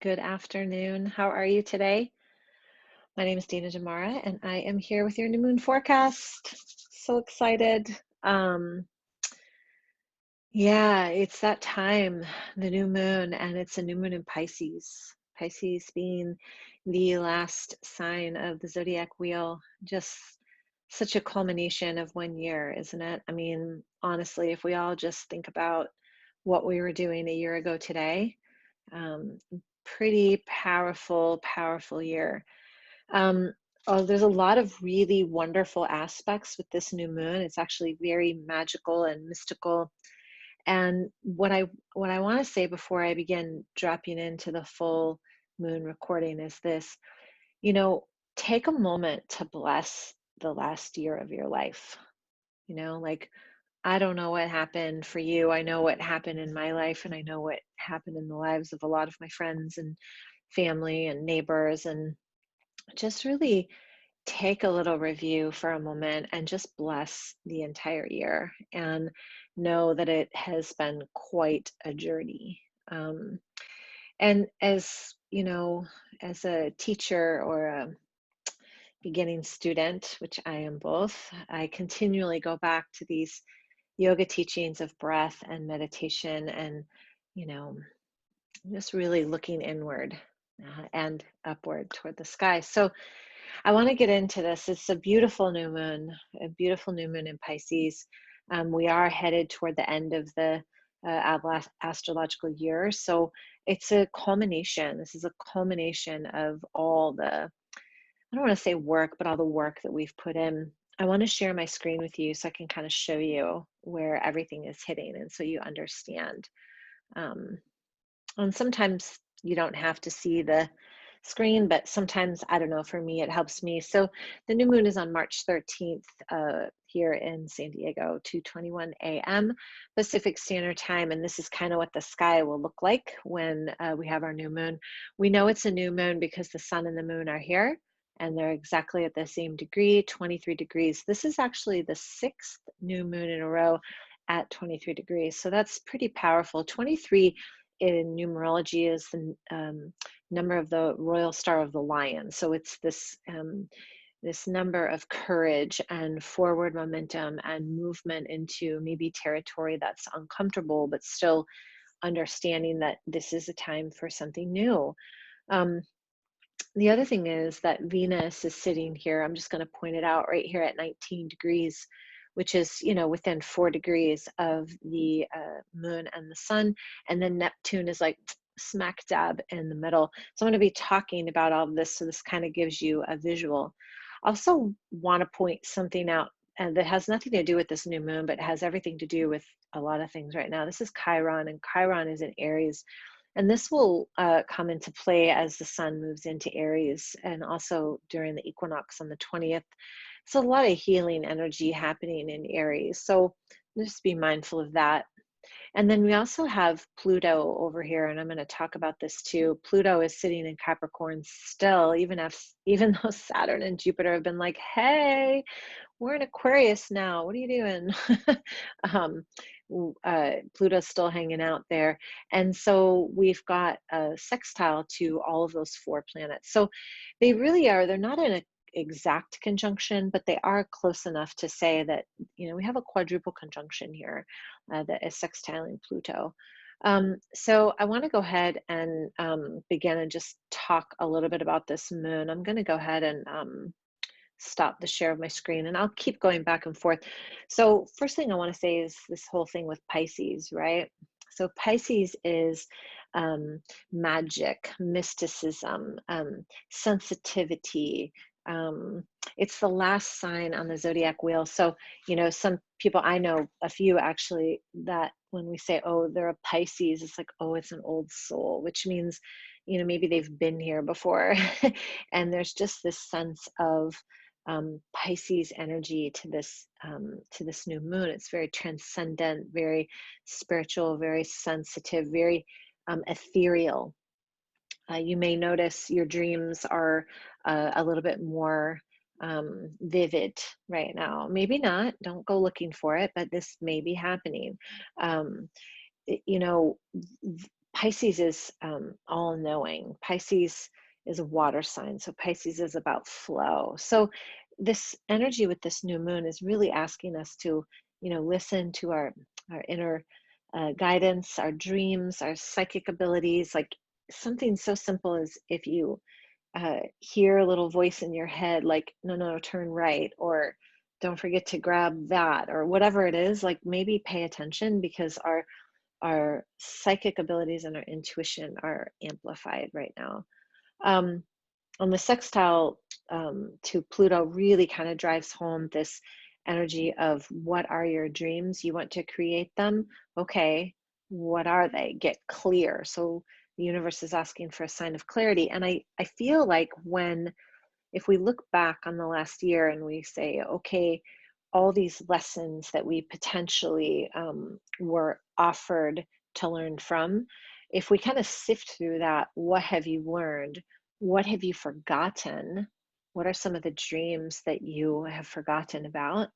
Good afternoon. How are you today? My name is Dina Jamara, and I am here with your new moon forecast. So excited. Um, yeah, it's that time, the new moon, and it's a new moon in Pisces. Pisces being the last sign of the zodiac wheel. Just such a culmination of 1 year, isn't it? I mean, honestly, if we all just think about what we were doing a year ago today, um, pretty powerful, powerful year. Um, there's a lot of really wonderful aspects with this new moon. It's actually very magical and mystical. And what I want to say before I begin dropping into the full moon recording is this, you know, take a moment to bless the last year of your life. Like I don't know what happened for you. I know what happened in my life, and I know what happened in the lives of a lot of my friends and family and neighbors. And just really take a little review for a moment and just bless the entire year and know that it has been quite a journey. And as you know, as a teacher or a beginning student, which I am both, I continually go back to these yoga teachings of breath and meditation and, you know, just really looking inward and upward toward the sky. So I want to get into this. It's a beautiful new moon, a beautiful new moon in Pisces. We are headed toward the end of the astrological year. So it's a culmination. This is a culmination of all the, I don't want to say work, but all the work that we've put in. I want to share my screen with you so I can kind of show you where everything is hitting and so you understand. Um, and sometimes you don't have to see the screen, but sometimes, I don't know, for me, it helps me. So the new moon is on March 13th here in San Diego, 2:21 a.m. Pacific Standard Time. And this is kind of what the sky will look like when we have our new moon. We know it's a new moon because the sun and the moon are here and they're exactly at the same degree, 23 degrees. This is actually the sixth new moon in a row at 23 degrees. So that's pretty powerful. 23 in numerology is the number of the royal star of the lion. So it's this number of courage and forward momentum and movement into maybe territory that's uncomfortable, but still understanding that this is a time for something new. Um, the other thing is that Venus is sitting here. I'm just going to point it out right here at 19 degrees, which is, within 4 degrees of the moon and the sun. And then Neptune is like smack dab in the middle. So I'm going to be talking about all of this. So this kind of gives you a visual. I also want to point something out that has nothing to do with this new moon, but has everything to do with a lot of things right now. This is Chiron, and Chiron is in Aries. And this will come into play as the sun moves into Aries and also during the equinox on the 20th. So a lot of healing energy happening in Aries. So just be mindful of that. And then we also have Pluto over here, and I'm going to talk about this too. Pluto is sitting in Capricorn still, even though Saturn and Jupiter have been like, hey, we're in Aquarius now. What are you doing? um, Pluto's still hanging out there. And so we've got a sextile to all of those four planets. So they really are, they're not in an exact conjunction, but they are close enough to say that, we have a quadruple conjunction here that is sextiling Pluto. So I want to go ahead and begin and just talk a little bit about this moon. I'm going to go ahead and stop the share of my screen, and I'll keep going back and forth. So first thing I want to say is this whole thing with Pisces, right? So Pisces is magic, mysticism, sensitivity. Um, it's the last sign on the zodiac wheel. So, some people, I know a few actually, that when we say, oh, they're a Pisces, it's like, oh, it's an old soul, which means, maybe they've been here before. And there's just this sense of Pisces energy to this new moon. It's very transcendent, very spiritual, very sensitive, very ethereal. You may notice your dreams are a little bit more vivid right now. Maybe not. Don't go looking for it, but this may be happening. Um, you know, Pisces is all knowing. Pisces is a water sign, so Pisces is about flow. So this energy with this new moon is really asking us to, listen to our inner guidance, our dreams, our psychic abilities. Like something so simple as if you hear a little voice in your head, like, no, no, turn right, or don't forget to grab that, or whatever it is, like maybe pay attention, because our psychic abilities and our intuition are amplified right now. Um, on the sextile to Pluto really kind of drives home this energy of, what are your dreams? You want to create them. Okay, what are they? Get clear. So the universe is asking for a sign of clarity. And I feel like if we look back on the last year and we say, okay, all these lessons that we potentially were offered to learn from, if we kind of sift through that, what have you learned? What have you forgotten? What are some of the dreams that you have forgotten about?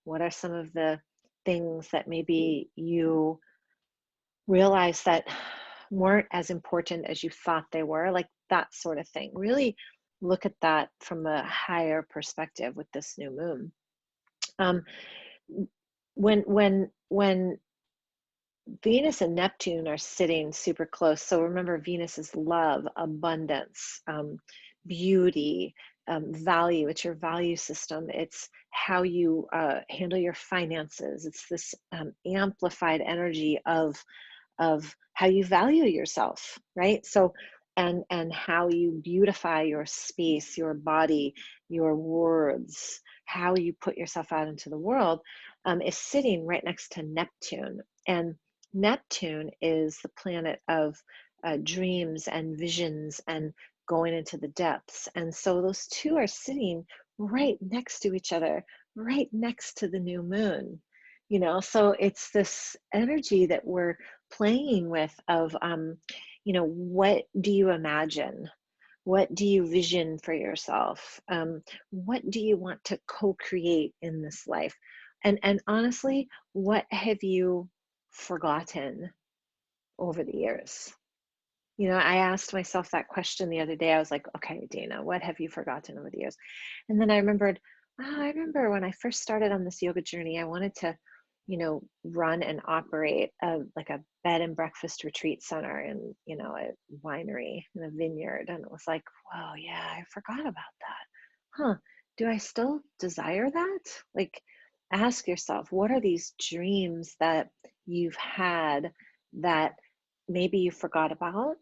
What are some of the things that maybe you realize that weren't as important as you thought they were? Like that sort of thing. Really look at that from a higher perspective with this new moon. Um, when Venus and Neptune are sitting super close. So remember, Venus is love, abundance, beauty, value. It's your value system. It's how you handle your finances. It's this amplified energy of how you value yourself, right? So and how you beautify your space, your body, your words, how you put yourself out into the world, is sitting right next to Neptune. And Neptune is the planet of dreams and visions and going into the depths. And so those two are sitting right next to each other, right next to the new moon. So it's this energy that we're playing with of, what do you imagine? What do you vision for yourself? What do you want to co-create in this life? And honestly, what have you forgotten over the years? I asked myself that question the other day. I was like, okay, Dana, what have you forgotten over the years? And then I remembered, oh, I remember when I first started on this yoga journey, I wanted to, run and operate like a bed and breakfast retreat center in, a winery in a vineyard. And it was like, whoa, yeah, I forgot about that. Huh. Do I still desire that? Like, ask yourself, what are these dreams that you've had that maybe you forgot about?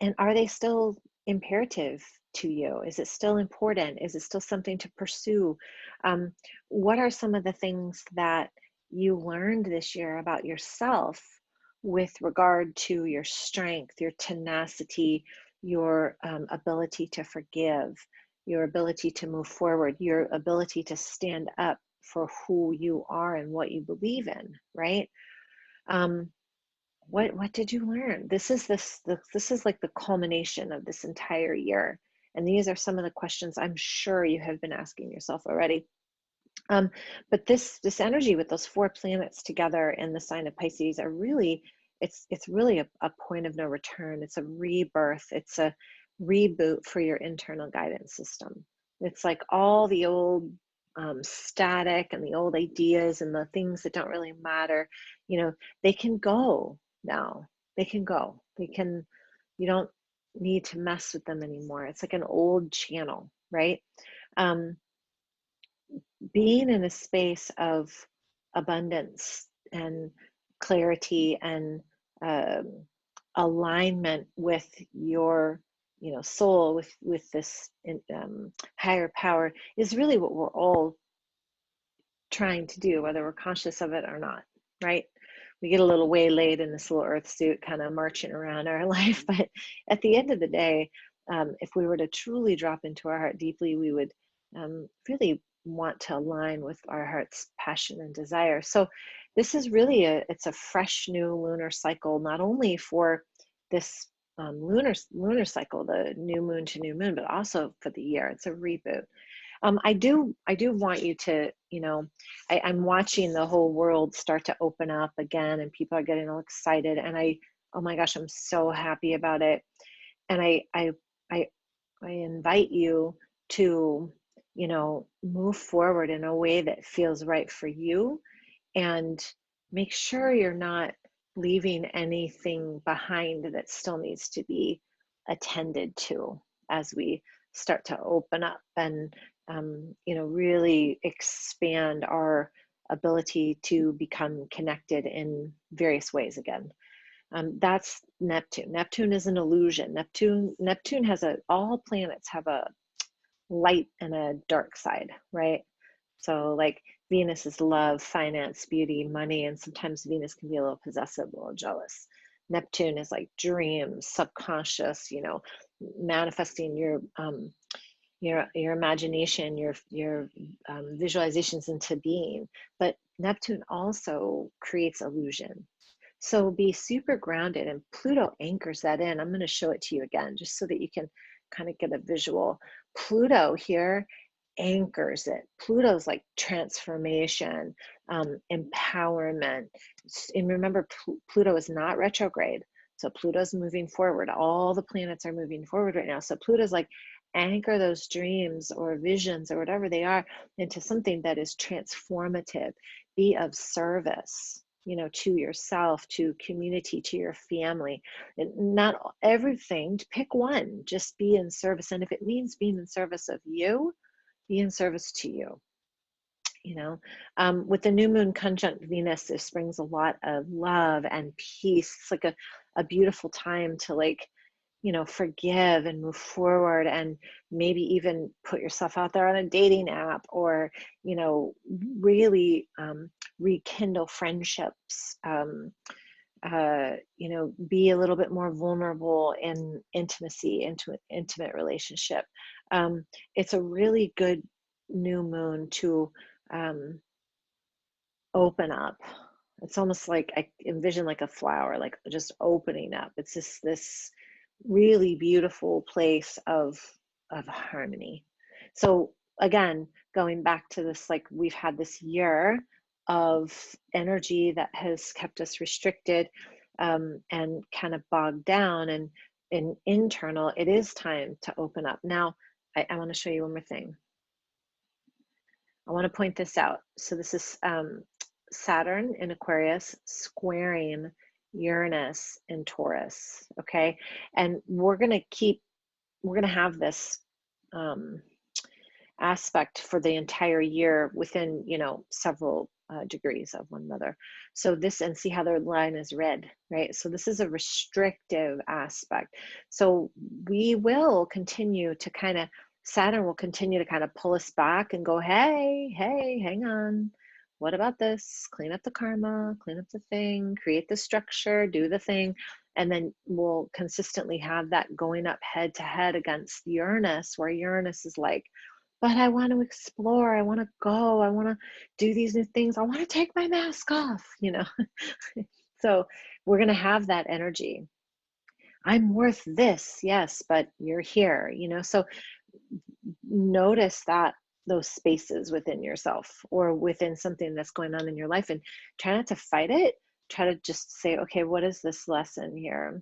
And are they still imperative to you? Is it still important? Is it still something to pursue? Um, what are some of the things that you learned this year about yourself with regard to your strength, your tenacity, your ability to forgive, your ability to move forward, your ability to stand up for who you are and what you believe in, right? What did you learn? This is like the culmination of this entire year. And these are some of the questions I'm sure you have been asking yourself already. But this energy with those four planets together in the sign of Pisces are really, it's really a point of no return. It's a rebirth. It's a reboot for your internal guidance system. It's like all the old static and the old ideas and the things that don't really matter, they can go now. They can go. You don't need to mess with them anymore. It's like an old channel, right? Um, Being in a space of abundance and clarity and um, alignment with your soul, with this higher power, is really what we're all trying to do, whether we're conscious of it or not, right? We get a little waylaid in this little earth suit kind of marching around our life, but at the end of the day, if we were to truly drop into our heart deeply, we would really want to align with our heart's passion and desire. So this is really it's a fresh new lunar cycle, not only for this lunar cycle, the new moon to new moon, but also for the year. It's a reboot. I do want you to, I'm watching the whole world start to open up again, and people are getting all excited, and oh my gosh, I'm so happy about it. and I I invite you to, move forward in a way that feels right for you, and make sure you're not leaving anything behind that still needs to be attended to as we start to open up and, really expand our ability to become connected in various ways again. That's Neptune. Neptune is an illusion. Neptune has all planets have a light and a dark side, right? So like Venus is love, finance, beauty, money, and sometimes Venus can be a little possessive, a little jealous. Neptune is like dreams, subconscious, manifesting your imagination, your visualizations into being. But Neptune also creates illusion. So be super grounded, and Pluto anchors that in. I'm going to show it to you again, just so that you can kind of get a visual. Pluto here anchors it. Pluto's like transformation, empowerment. And remember, Pluto is not retrograde. So Pluto's moving forward. All the planets are moving forward right now. So Pluto's like, anchor those dreams or visions or whatever they are into something that is transformative. Be of service, to yourself, to community, to your family. And not everything, pick one, just be in service. And if it means being in service of you, be in service to you. With the new moon conjunct Venus, this brings a lot of love and peace. It's like a beautiful time to forgive and move forward, and maybe even put yourself out there on a dating app, or, really rekindle friendships, be a little bit more vulnerable in intimacy, into an intimate relationship. It's a really good new moon to open up. It's almost like I envision like a flower, like just opening up. It's just this really beautiful place of harmony. So again, going back to this, like we've had this year of energy that has kept us restricted, and kind of bogged down and internal. It is time to open up. Now, I want to show you one more thing. I want to point this out. So this is Saturn in Aquarius squaring Uranus in Taurus, okay? And we're going to have this aspect for the entire year within, several degrees of one another. So this, and see how their line is red, right? So this is a restrictive aspect. So we will continue to Saturn will continue to kind of pull us back and go, hey, hang on. What about this? Clean up the karma, clean up the thing, create the structure, do the thing. And then we'll consistently have that going up head to head against Uranus, where Uranus is like, but I want to explore, I want to go, I want to do these new things, I want to take my mask off, So we're going to have that energy. I'm worth this, yes, but you're here, so notice those spaces within yourself or within something that's going on in your life, and try not to fight it. Try to just say, okay, what is this lesson here?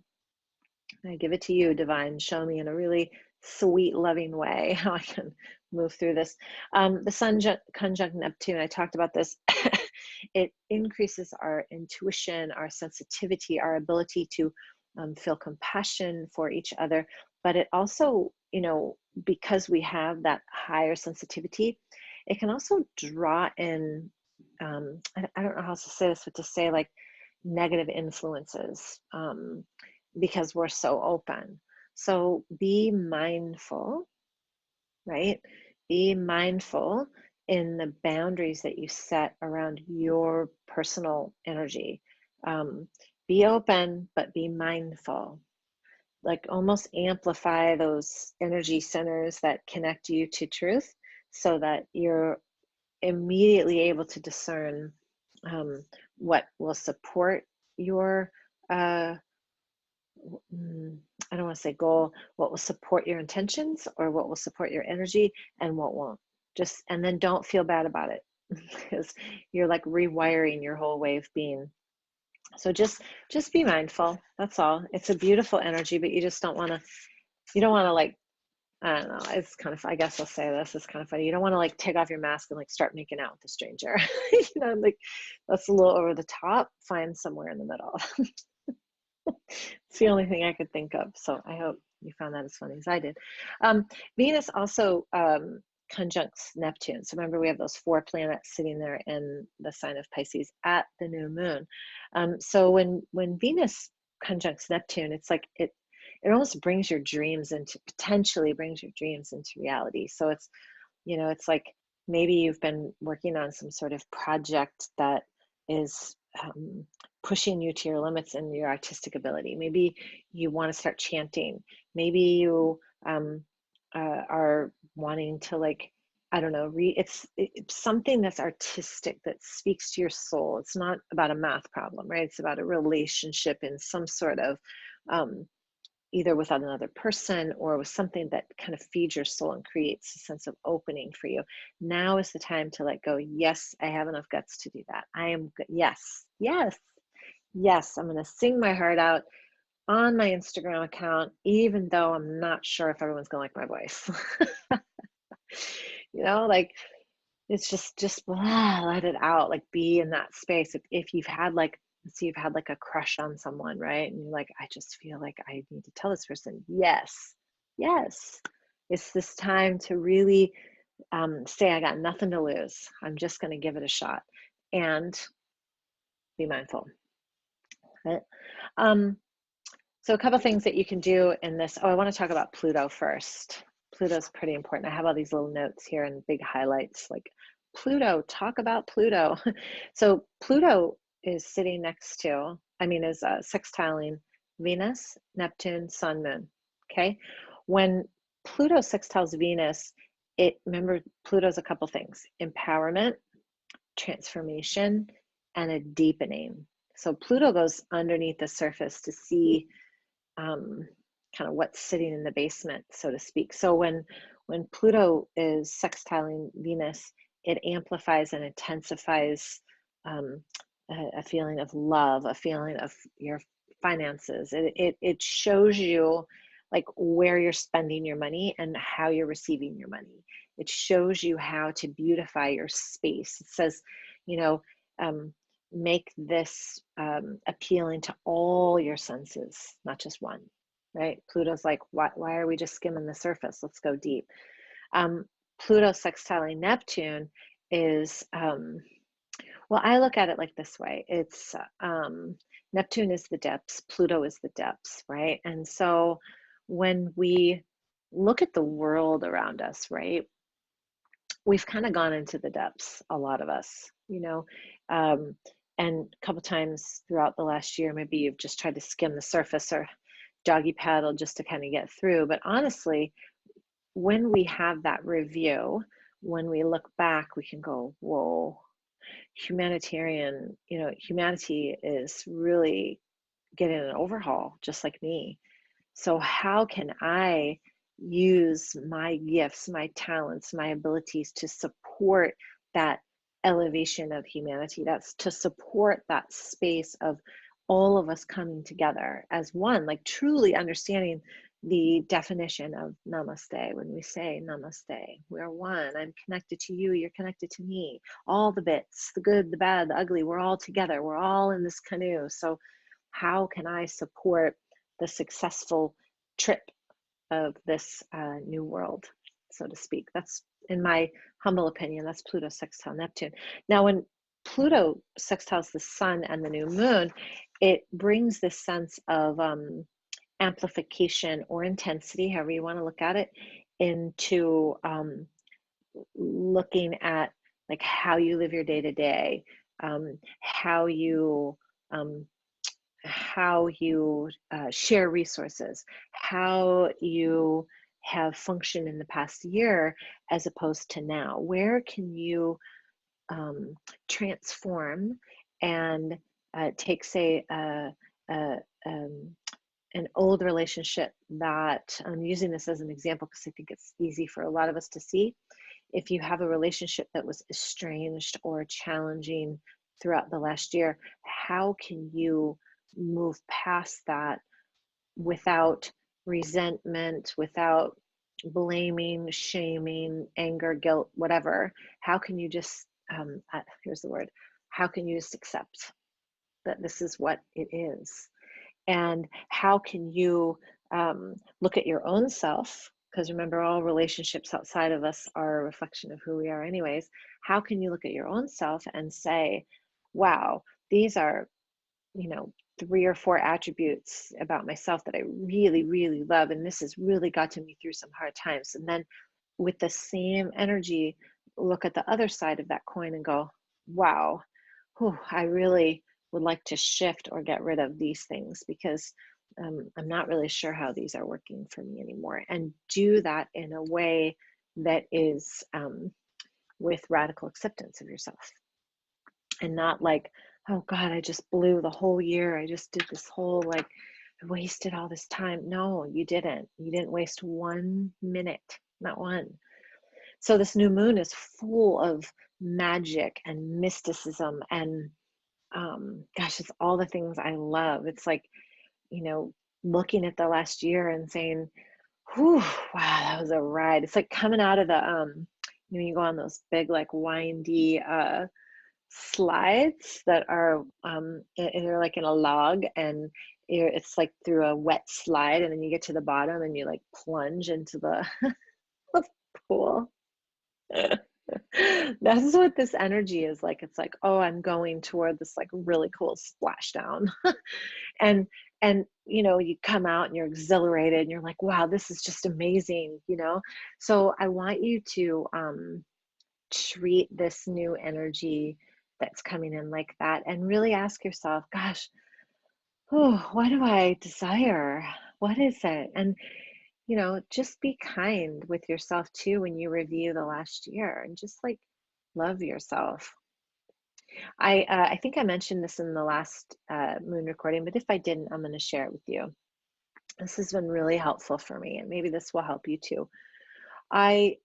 I give it to you, divine. Show me in a really sweet, loving way how I can move through this. The sun conjunct Neptune, I talked about this. It increases our intuition, our sensitivity, our ability to feel compassion for each other. But it also, because we have that higher sensitivity, it can also draw in, I don't know how to say this, but to say like negative influences, because we're so open. So be mindful, right? Be mindful in the boundaries that you set around your personal energy. Be open, but be mindful. Like almost amplify those energy centers that connect you to truth, so that you're immediately able to discern what will support your I don't want to say goal, what will support your intentions or what will support your energy, and what won't. And then don't feel bad about it, because you're like rewiring your whole way of being. So just be mindful. That's all. It's a beautiful energy, but you just don't want to You don't want to like, I don't know, it's kind of, I guess I'll say this, it's kind of funny. You don't want to like take off your mask and like start making out with a stranger. You know, like that's a little over the top. Find somewhere in the middle. It's the only thing I could think of. So I hope you found that as funny as I did. Venus also conjuncts Neptune. So remember, we have those 4 planets sitting there in the sign of Pisces at the new moon. So when Venus conjuncts Neptune, it's like it almost brings your dreams into, potentially brings your dreams into reality. So it's, you know, it's like maybe you've been working on some sort of project that is pushing you to your limits and your artistic ability. Maybe you want to start chanting. Maybe you are wanting to, like, I don't know, it's something that's artistic that speaks to your soul. It's not about a math problem, right? It's about a relationship in some sort of either with another person or with something that kind of feeds your soul and creates a sense of opening for you. Now is the time to let go. Yes, I have enough guts to do that. I am good. Yes, yes, yes. I'm going to sing my heart out on my Instagram account, even though I'm not sure if everyone's going to like my voice. You know, like it's just blah, let it out, like be in that space. If you've had like, let's see, you've had like a crush on someone, right? And you're like, I just feel like I need to tell this person, yes, yes. It's this time to really say, I got nothing to lose. I'm just going to give it a shot and be mindful. Right? So a couple things that you can do in this. Oh, I want to talk about Pluto first. Pluto's pretty important. I have all these little notes here and big highlights like Pluto, talk about Pluto. So Pluto is sitting next to, is sextiling Venus, Neptune, Sun, Moon. Okay. When Pluto sextiles Venus, remember, Pluto's a couple things: empowerment, transformation, and a deepening. So Pluto goes underneath the surface to see kind of what's sitting in the basement, so to speak. So when Pluto is sextiling Venus, it amplifies and intensifies a feeling of love, a feeling of your finances. It shows you like where you're spending your money and how you're receiving your money. It shows you how to beautify your space. It says, you know, make this appealing to all your senses, not just one, right? Pluto's like, why are we just skimming the surface? Let's go deep. Pluto sextiling Neptune is, well, I look at it like this way. It's Neptune is the depths, Pluto is the depths, right? And so when we look at the world around us, right, we've kind of gone into the depths, a lot of us, you know, and a couple times throughout the last year, maybe you've just tried to skim the surface or doggy paddle just to kind of get through. But honestly, when we have that review, when we look back, we can go, whoa, humanity is really getting an overhaul, just like me. So how can I use my gifts, my talents, my abilities to support that elevation of humanity? That's to support that space of all of us coming together as one, like truly understanding the definition of namaste. When we say namaste, we're one. I'm connected to you, you're connected to me. All the bits, the good, the bad, the ugly, we're all together. We're all in this canoe. So how can I support the successful trip of this new world, so to speak? That's, in my humble opinion, that's Pluto sextile Neptune. Now, when Pluto sextiles the sun and the new moon, it brings this sense of amplification or intensity, however you want to look at it, into looking at like how you live your day to day, how you share resources, how you have functioned in the past year as opposed to now. Where can you transform and take, say, an old relationship that, I'm using this as an example because I think it's easy for a lot of us to see. If you have a relationship that was estranged or challenging throughout the last year, how can you move past that without resentment, without blaming, shaming, anger, guilt, whatever, how can you just, here's the word, how can you just accept that this is what it is? And how can you look at your own self? Because remember, all relationships outside of us are a reflection of who we are, anyways. How can you look at your own self and say, wow, these are, 3 or 4 attributes about myself that I really, really love. And this has really gotten me through some hard times. And then with the same energy, look at the other side of that coin and go, wow, I really would like to shift or get rid of these things because I'm not really sure how these are working for me anymore. And do that in a way that is with radical acceptance of yourself, and not like, oh God, I just blew the whole year. I just did this whole, like, I wasted all this time. No, you didn't. You didn't waste 1 minute, not one. So this new moon is full of magic and mysticism and gosh, it's all the things I love. It's like, looking at the last year and saying, whew, wow, that was a ride. It's like coming out of the you go on those big, like, windy slides that are they're like in a log, and it's like through a wet slide, and then you get to the bottom and you like plunge into the pool. That's what this energy is like. It's like, oh, I'm going toward this like really cool splashdown. and you come out and you're exhilarated and you're like, wow, this is just amazing. So I want you to treat this new energy that's coming in like that, and really ask yourself, gosh, what do I desire? What is it? And just be kind with yourself too when you review the last year, and just like love yourself. I think I mentioned this in the last moon recording, but if I didn't, I'm going to share it with you. This has been really helpful for me, and maybe this will help you too. I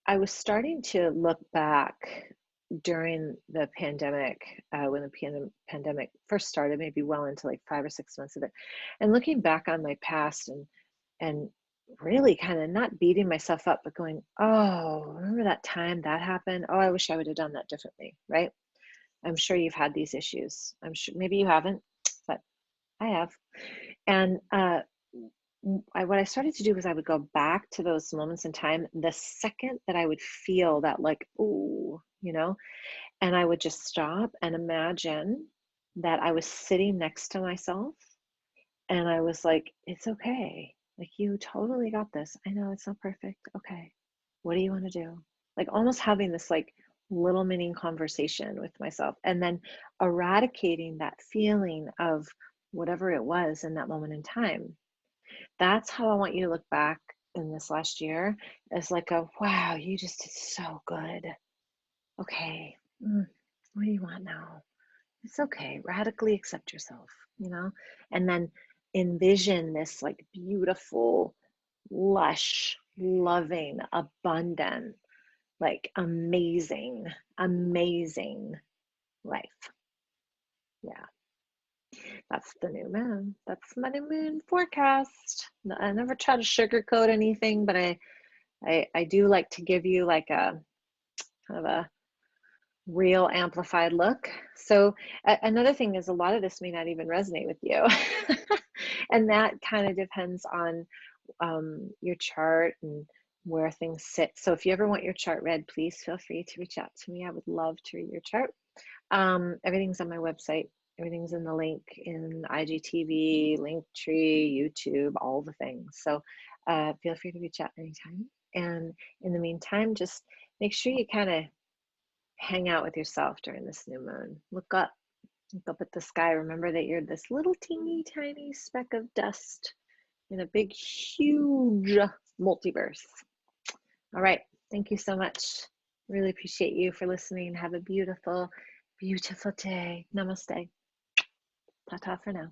was starting to look back during the pandemic, when the pandemic first started, maybe well into like 5 or 6 months of it, and looking back on my past, and really kind of not beating myself up, but going, oh, remember that time that happened? Oh, I wish I would have done that differently, right? I'm sure you've had these issues. I'm sure maybe you haven't, but I have. And what I started to do was I would go back to those moments in time the second that I would feel that, like, ooh, and I would just stop and imagine that I was sitting next to myself, and I was like, it's okay. Like, you totally got this. I know it's not perfect. Okay. What do you want to do? Like, almost having this like little mini conversation with myself, and then eradicating that feeling of whatever it was in that moment in time. That's how I want you to look back in this last year, as like a, wow, you just did so good. Okay. What do you want now? It's okay. Radically accept yourself, and then envision this like beautiful, lush, loving, abundant, like amazing, amazing life. Yeah, that's the new moon. That's my new moon forecast. I never try to sugarcoat anything, but I do like to give you like a kind of a real amplified look. So another thing is, a lot of this may not even resonate with you. And that kind of depends on your chart and where things sit. So if you ever want your chart read, please feel free to reach out to me. I would love to read your chart. Everything's on my website. Everything's in the link in IGTV, Linktree, YouTube, all the things. So feel free to reach out anytime. And in the meantime, just make sure you kind of hang out with yourself during this new moon. Look up at the sky. Remember that you're this little teeny tiny speck of dust in a big, huge multiverse. All right. Thank you so much. Really appreciate you for listening. Have a beautiful, beautiful day. Namaste. Ta-ta for now.